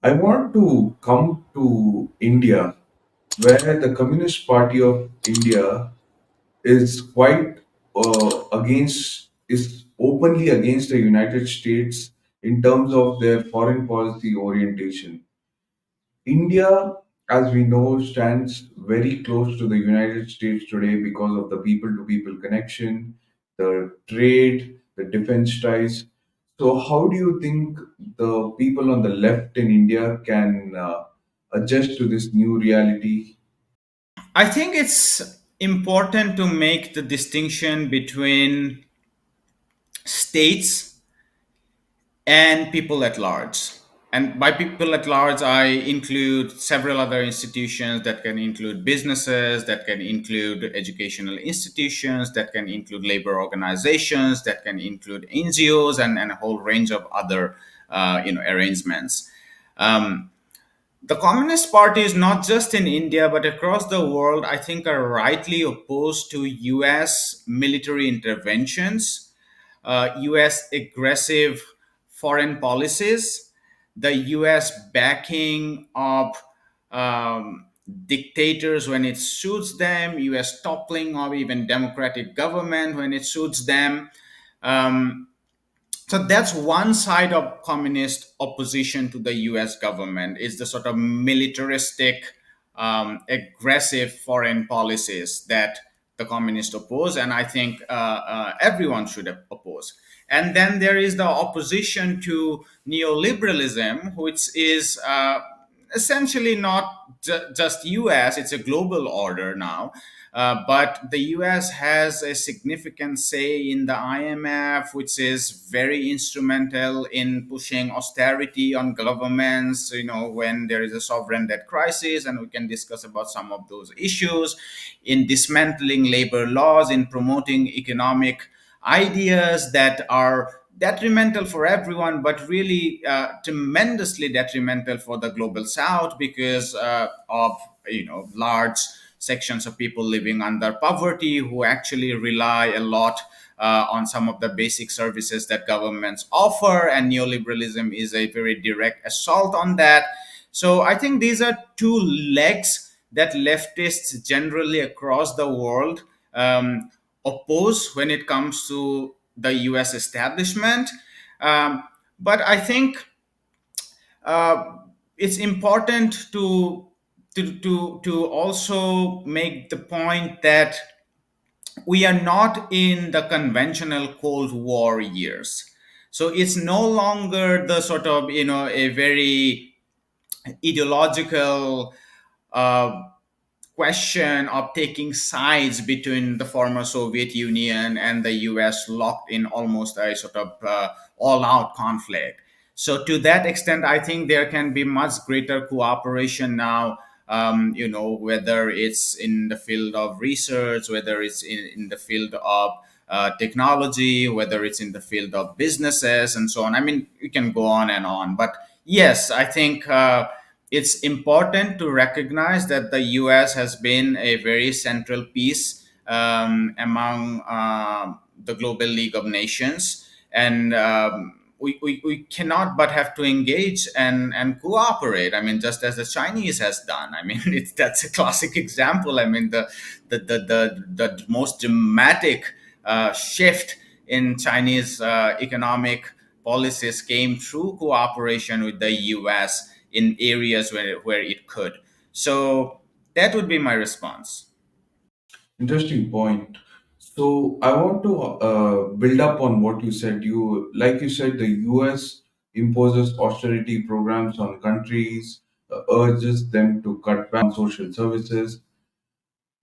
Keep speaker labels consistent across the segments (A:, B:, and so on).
A: I want to come to India, where the Communist Party of India is quite is openly against the United States in terms of their foreign policy orientation. India, as we know, stands very close to the United States today because of the people to people connection, the trade, the defense ties. So, how do you think the people on the left in India can adjust to this new reality?
B: I think it's important to make the distinction between states and people at large. And by people at large, I include several other institutions that can include businesses, that can include educational institutions, that can include labor organizations, that can include NGOs, and a whole range of other arrangements. Um, the Communist Party is not just in India but across the world, I think, are rightly opposed to US military interventions, US aggressive foreign policies, the US backing of dictators when it suits them, US toppling of even democratic government when it suits them. Um, so that's one side of communist opposition to the US government, is the sort of militaristic, aggressive foreign policies that the communists oppose, and I think everyone should oppose. And then there is the opposition to neoliberalism, which is essentially not just US, it's a global order now. But the US has a significant say in the IMF, which is very instrumental in pushing austerity on governments, when there is a sovereign debt crisis, and we can discuss about some of those issues, in dismantling labor laws, in promoting economic ideas that are detrimental for everyone, but really tremendously detrimental for the global south because of large sections of people living under poverty who actually rely a lot on some of the basic services that governments offer, and neoliberalism is a very direct assault on that. So I think these are two legs that leftists generally across the world oppose when it comes to the US establishment. Um, but I think uh, it's important to also make the point that we are not in the conventional Cold War years. So it's no longer the sort of, a very ideological uh, question of taking sides between the former Soviet Union and the US, locked in almost a sort of all out conflict. So, to that extent, I think there can be much greater cooperation now. Whether it's in the field of research, whether it's in the field of technology, whether it's in the field of businesses, and so on. I mean, you can go on and on. But yes, I think it's important to recognize that the US has been a very central piece among the Global League of Nations. And we cannot but have to engage and cooperate. I mean, just as the Chinese has done. I mean, that's a classic example. I mean, the most dramatic shift in Chinese economic policies came through cooperation with the US in areas where it could. So that would be my response.
A: Interesting point. So I want to build up on what you said. Like you said, the U.S. imposes austerity programs on countries, urges them to cut back on social services.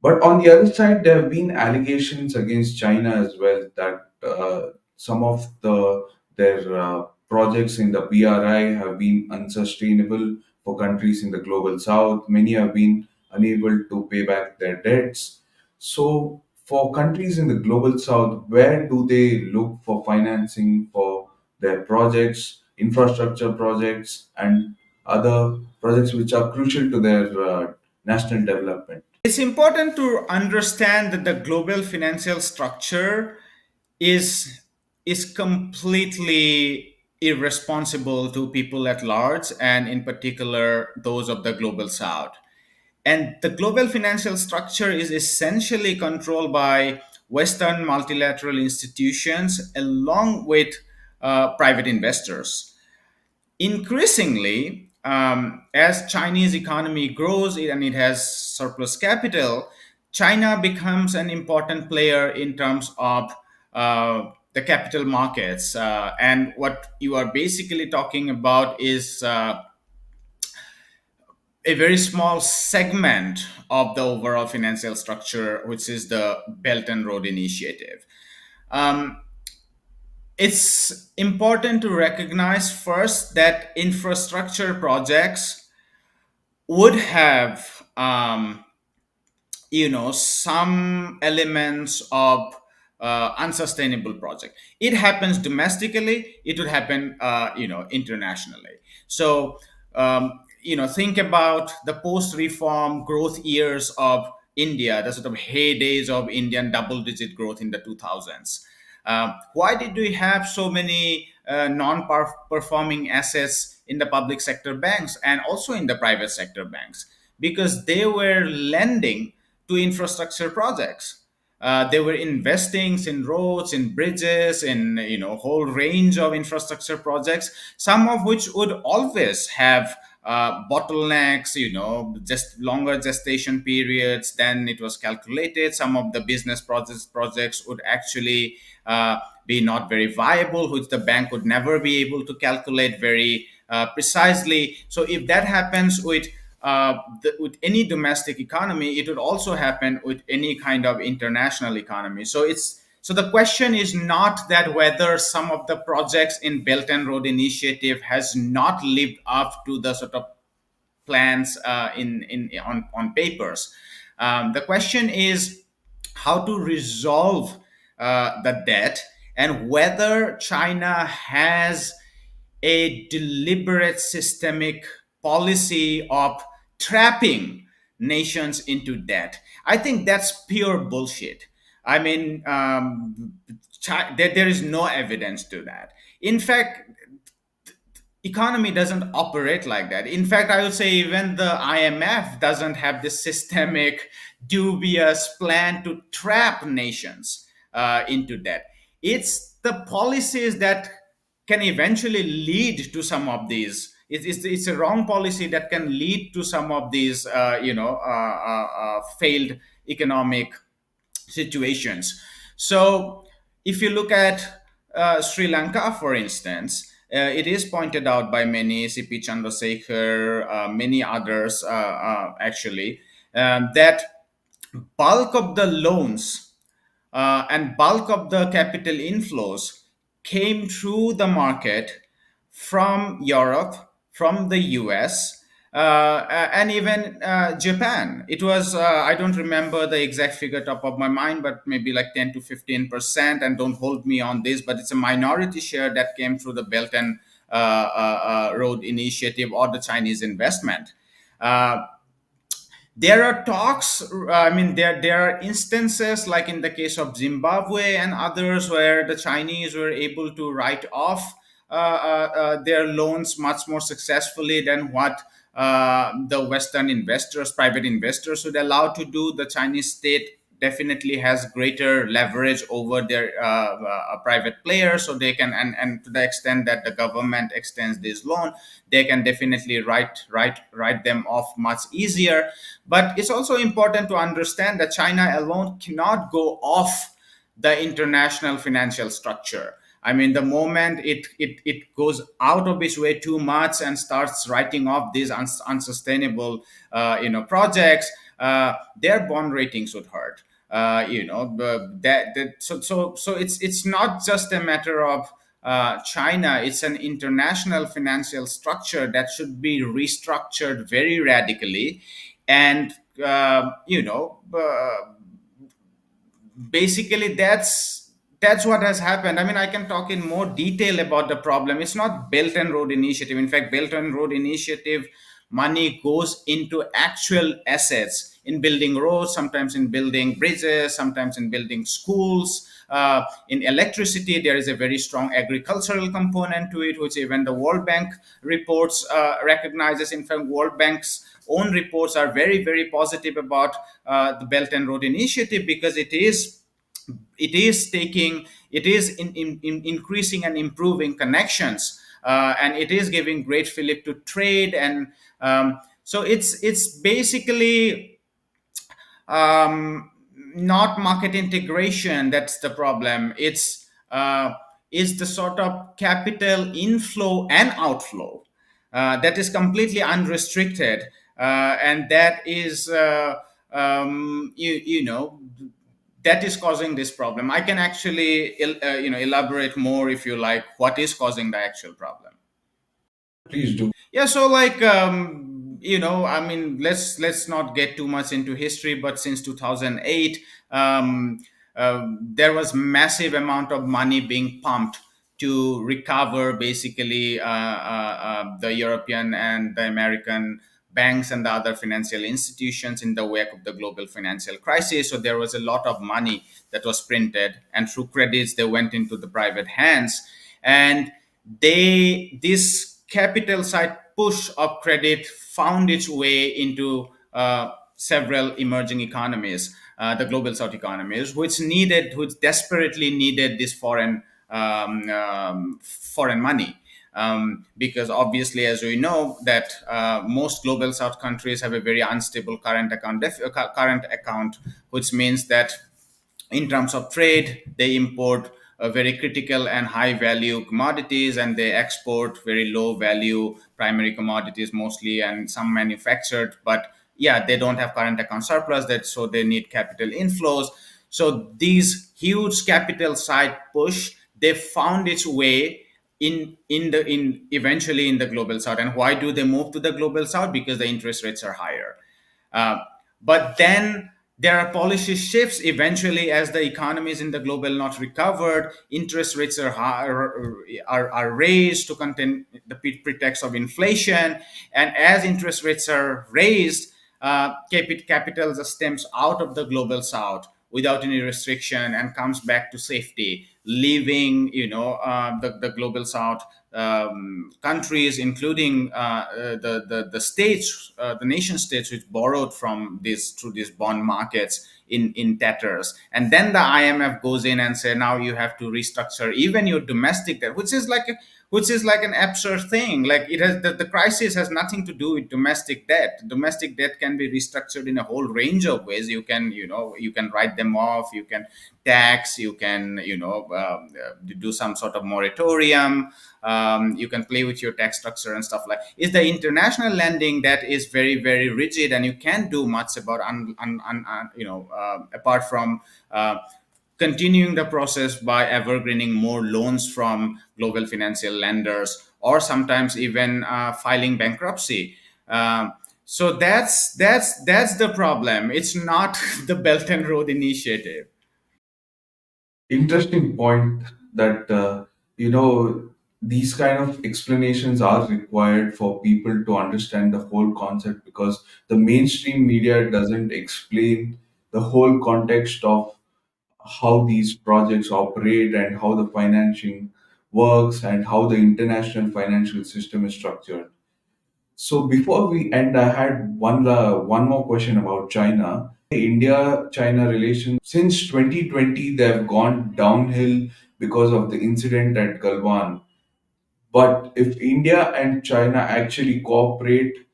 A: But on the other side, there have been allegations against China as well that some of their projects in the BRI have been unsustainable for countries in the global south. Many have been unable to pay back their debts. So, for countries in the global south, where do they look for financing for their projects, infrastructure projects, and other projects which are crucial to their national development?
B: It's important to understand that the global financial structure is is completely irresponsible to people at large, and in particular those of the global south. And the global financial structure is essentially controlled by Western multilateral institutions along with private investors. Increasingly, as Chinese economy grows and it has surplus capital, China becomes an important player in terms of the capital markets. And what you are basically talking about is a very small segment of the overall financial structure, which is the Belt and Road Initiative. Um, it's important to recognize first that infrastructure projects would have some elements of unsustainable project. It happens domestically, it would happen internationally. So think about the post reform growth years of India, the sort of heydays of Indian double digit growth in the 2000s. Why did we have so many non-performing assets in the public sector banks and also in the private sector banks? Because they were lending to infrastructure projects. They were investing in roads, in bridges, in whole range of infrastructure projects. Some of which would always have bottlenecks, just longer gestation periods than it was calculated. Some of the business projects would actually be not very viable, which the bank would never be able to calculate very precisely. So if that happens with any domestic economy, it would also happen with any kind of international economy. So the question is not that whether some of the projects in Belt and Road Initiative has not lived up to the sort of plans in on papers. The question is how to resolve the debt, and whether China has a deliberate systemic policy of trapping nations into debt. I think that's pure bullshit. I mean, there is no evidence to that. In fact, economy doesn't operate like that. In fact, I would say even the IMF doesn't have this systemic, dubious plan to trap nations into debt. It's the policies that can eventually lead to some of these. It's a wrong policy that can lead to some of these, failed economic situations. So, if you look at Sri Lanka, for instance, it is pointed out by many, CP Chandrasekhar, many others actually, that bulk of the loans and bulk of the capital inflows came through the market from Europe, from the US, and even Japan. It was, I don't remember the exact figure top of my mind, but maybe like 10 to 15%. And don't hold me on this, but it's a minority share that came through the Belt and Road Initiative or the Chinese investment. Uh, there are talks, there are instances like in the case of Zimbabwe and others where the Chinese were able to write off their loans much more successfully than what the Western investors, private investors, would allow to do. The Chinese state definitely has greater leverage over their private players, so they can, and to the extent that the government extends this loan, they can definitely write them off much easier. But it's also important to understand that China alone cannot go off the international financial structure. I mean, the moment it goes out of its way too much and starts writing off these unsustainable projects, their bond ratings would hurt. So it's not just a matter of China. It's an international financial structure that should be restructured very radically, and basically that's what has happened. I mean, I can talk in more detail about the problem. It's not Belt and Road Initiative. In fact, Belt and Road Initiative money goes into actual assets, in building roads, sometimes in building bridges, sometimes in building schools. In electricity, there is a very strong agricultural component to it, which even the World Bank reports recognizes. In fact, World Bank's own reports are very, very positive about the Belt and Road Initiative, because it is in increasing and improving connections, and it is giving great fillip to trade. And so it's basically um, not market integration that's the problem. It's is the sort of capital inflow and outflow that is completely unrestricted, and that is you know, that is causing this problem. I can actually elaborate more if you like, what is causing the actual problem.
A: Please do.
B: Yeah, so like I mean, let's not get too much into history, but since 2008, um, there was massive amount of money being pumped to recover basically the European and the American banks and the other financial institutions in the wake of the global financial crisis. So there was a lot of money that was printed, and through credits they went into the private hands. And this capital side push of credit found its way into several emerging economies, the global south economies, which desperately needed this foreign money. Because obviously, as we know, that most global south countries have a very unstable current account, which means that in terms of trade, they import very critical and high value commodities, and they export very low value primary commodities mostly, and some manufactured. But yeah, they don't have current account surplus, that so they need capital inflows. So these huge capital side push, they found its way in eventually in the global south. And why do they move to the global south? Because the interest rates are higher. uh, but then there are policy shifts eventually as the economies in the global not recovered. Interest rates are raised to contain the pretext of inflation. And as interest rates are raised, capital just stems out of the global south without any restriction and comes back to safety, leaving the global south countries, including the states, the nation states which borrowed from this through these bond markets, in tatters. And then the IMF goes in and say, now you have to restructure even your domestic debt, which is like an absurd thing. Like, it has the crisis has nothing to do with domestic debt. Domestic debt can be restructured in a whole range of ways. You can write them off, you can tax, you can do some sort of moratorium. You can play with your tax structure and stuff. Like, is the international lending that is very, very rigid, and you can't do much about apart from continuing the process by evergreening more loans from global financial lenders, or sometimes even filing bankruptcy. So that's the problem. It's not the Belt and Road Initiative.
A: Interesting point that these kind of explanations are required for people to understand the whole concept, because the mainstream media doesn't explain the whole context of how these projects operate and how the financing works and how the international financial system is structured. So before we end, I had one more question about China. India-China relations since 2020 they have gone downhill because of the incident at Galwan. But if India and China actually cooperate,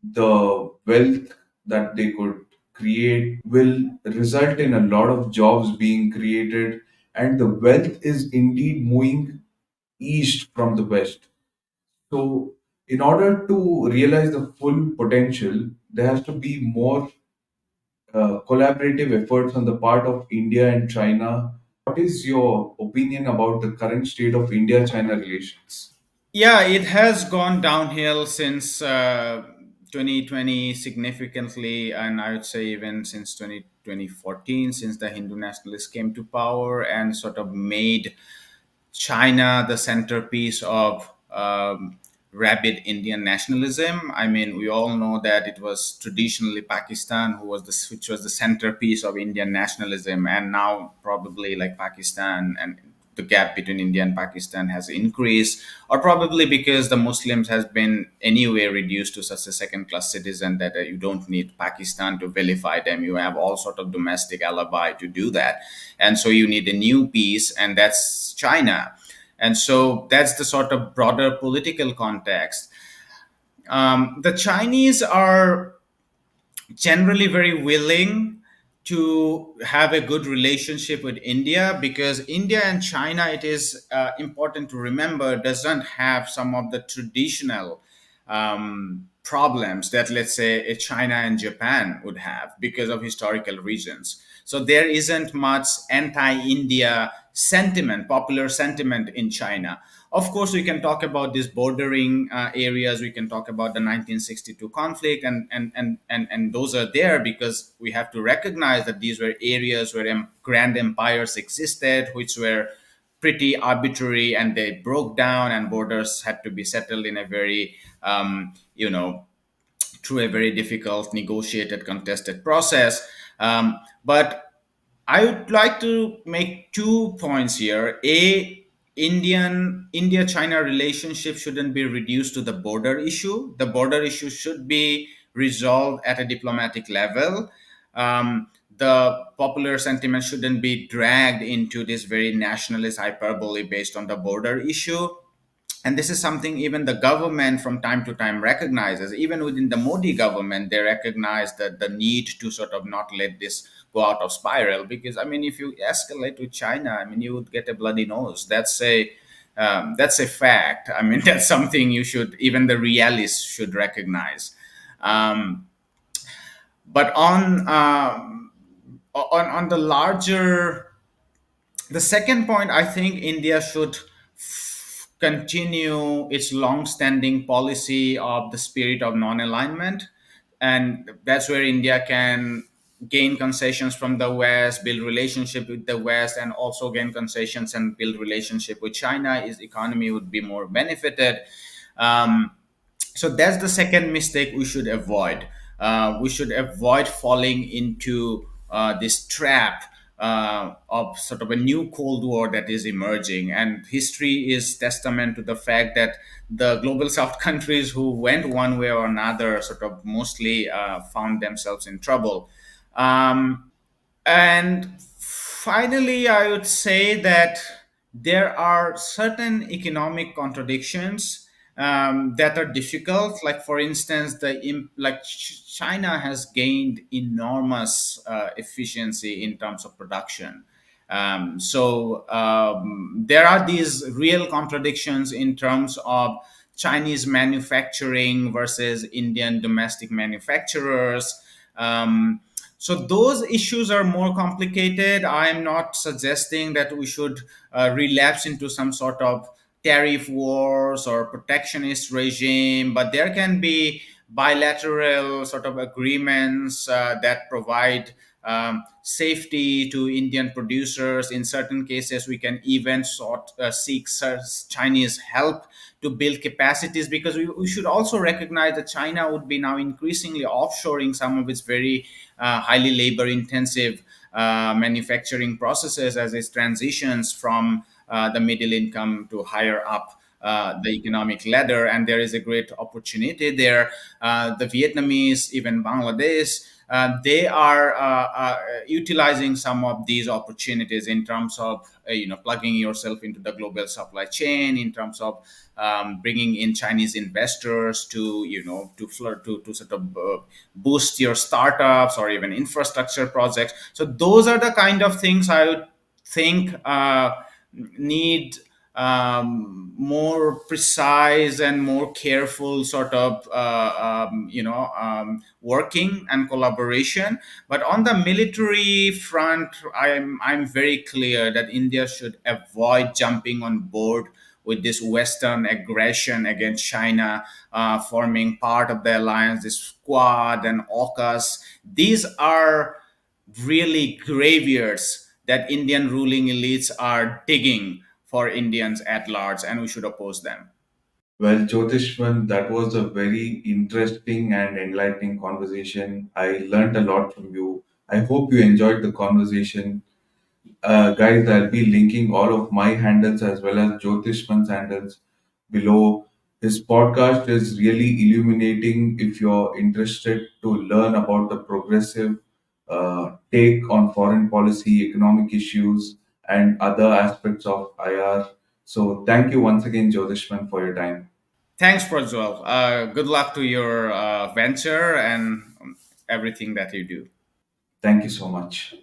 A: the wealth that they could create will result in a lot of jobs being created, and the wealth is indeed moving east from the west. So, in order to realize the full potential, there has to be more collaborative efforts on the part of India and China. What is your opinion about the current state of India China relations?
B: Yeah, it has gone downhill since 2020 significantly, and I would say even since 2014, since the Hindu nationalists came to power and sort of made China the centerpiece of rabid Indian nationalism. I mean, we all know that it was traditionally Pakistan which was the centerpiece of Indian nationalism, and now probably like Pakistan and the gap between India and Pakistan has increased, or probably because the Muslims has been anyway reduced to such a second class citizen that you don't need Pakistan to vilify them. You have all sort of domestic alibi to do that, and so you need a new piece, and that's China. And so that's the sort of broader political context. The Chinese are generally very willing to have a good relationship with India, because India and China, it is important to remember, doesn't have some of the traditional problems that, let's say, China and Japan would have because of historical reasons. So there isn't much anti-India sentiment, popular sentiment in China. Of course, we can talk about these bordering areas. We can talk about the 1962 conflict, and those are there because we have to recognize that these were areas where grand empires existed, which were pretty arbitrary, and they broke down, and borders had to be settled in a very, through a very difficult, negotiated, contested process. But I would like to make 2 points here. India China relationship shouldn't be reduced to the border issue. The border issue should be resolved at a diplomatic level. The popular sentiment shouldn't be dragged into this very nationalist hyperbole based on the border issue. And this is something even the government from time to time recognizes. Even within the Modi government, they recognize that the need to sort of not let this go out of spiral. Because I mean, if you escalate to China, I mean, you would get a bloody nose. That's a fact. I mean, that's something you should, even the realists should recognize. Um, but on the larger, the second point, I think India should continue its long-standing policy of the spirit of non-alignment, and that's where India can gain concessions from the West, build relationship with the West, and also gain concessions and build relationship with China. His economy would be more benefited. Um, so that's the second mistake we should avoid. We should avoid falling into this trap of sort of a new Cold War that is emerging. And history is testament to the fact that the global South countries who went one way or another sort of mostly found themselves in trouble. Um, and finally, I would say that there are certain economic contradictions that are difficult. Like, for instance, China has gained enormous efficiency in terms of production. There are these real contradictions in terms of Chinese manufacturing versus Indian domestic manufacturers. So those issues are more complicated. I'm not suggesting that we should relapse into some sort of tariff wars or protectionist regime, but there can be bilateral sort of agreements that provide safety to Indian producers. In certain cases, we can even seek Chinese help to build capacities, because we should also recognize that China would be now increasingly offshoring some of its very highly labor intensive manufacturing processes as it transitions from the middle income to higher up the economic ladder. And there is a great opportunity there. The Vietnamese, even Bangladesh, they are utilizing some of these opportunities in terms of plugging yourself into the global supply chain, in terms of bringing in Chinese investors to to sort of boost your startups or even infrastructure projects. So those are the kind of things I would think need more precise and more careful sort of working and collaboration. But on the military front, I'm very clear that India should avoid jumping on board with this Western aggression against China, forming part of the alliance, this Quad and AUKUS. These are really graveyards that Indian ruling elites are digging for Indians at large, and we should oppose them.
A: Well, Jyotishman, that was a very interesting and enlightening conversation. I learned a lot from you. I hope you enjoyed the conversation. Guys, I'll be linking all of my handles as well as Jyotishman's handles below. His podcast is really illuminating if you're interested to learn about the progressive take on foreign policy, economic issues, and other aspects of IR. So, thank you once again, Jyotishman, for your time.
B: Thanks, Prajwal. Good luck to your venture and everything that you do.
A: Thank you so much.